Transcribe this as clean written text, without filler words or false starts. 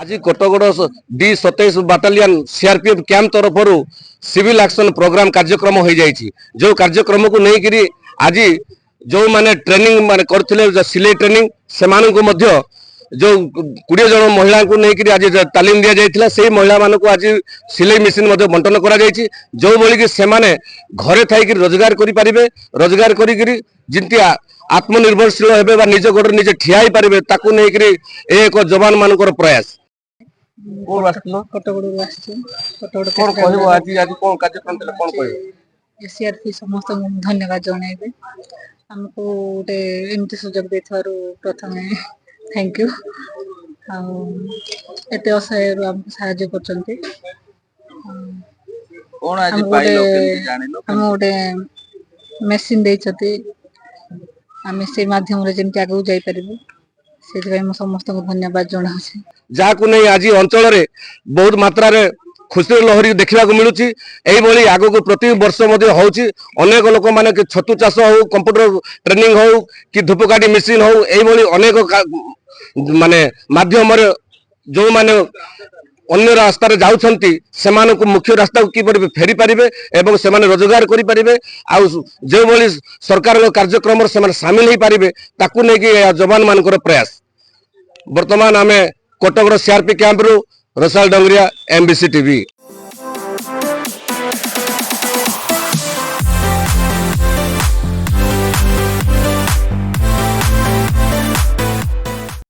आज कोटगड़ D27 battalion CRPF camp तरफ civil action programme कार्यक्रम हो जाइए। जो कार्यक्रम को लेकर आज जो माने ट्रेनिंग माने करथिले सिलाई ट्रेनिंग से जो 20 जन महिला को लेकर आज तालीम दि जाइए। से महिला मान को आज सिलाई मेसीन बंटन करा जाइए। जो बोली कि से माने घरे थी रोजगार करें, रोजगार करी जिनती आत्मनिर्भरशील हे निज गोड़ निजे ठिया पारे ताकू लेकर एक जवान मान प्रयास। एसीआरपी समस्त धन्यवाद जनइबे हमको गोटे एमती सुजोग देथारु प्रथमे थैंक यू। एते असहाय हमको साहाय्य करचंती। हम गोटे मेसिन देइछती आमे से माध्यम रे जेमति आगु जाई परिबो से भाई मो समस्त को धन्यवाद जणाउछि। जहाँ को नहीं आज अंचल रे बहुत मात्रा रे खुशी लहरी देखा मिलूँ। यही आग को प्रति वर्ष अनेक लोक मैंने छतु चाष हो, कंप्यूटर ट्रेनिंग हो कि धूपकाठी मेसीन हो, यही अनेक माने माध्यम जो माने अन्य रास्ता जाऊँच से मुख्य रास्ता को किपर फेरी पारे एवं से रोजगार करें जो भली सरकार कार्यक्रम से सामिल हो पारे ताकू नहीं जवान मान प्रयास। वर्तमान आम कोटगड़ सीआरपी कैंप रु रसाल डंगरिया MBC TV।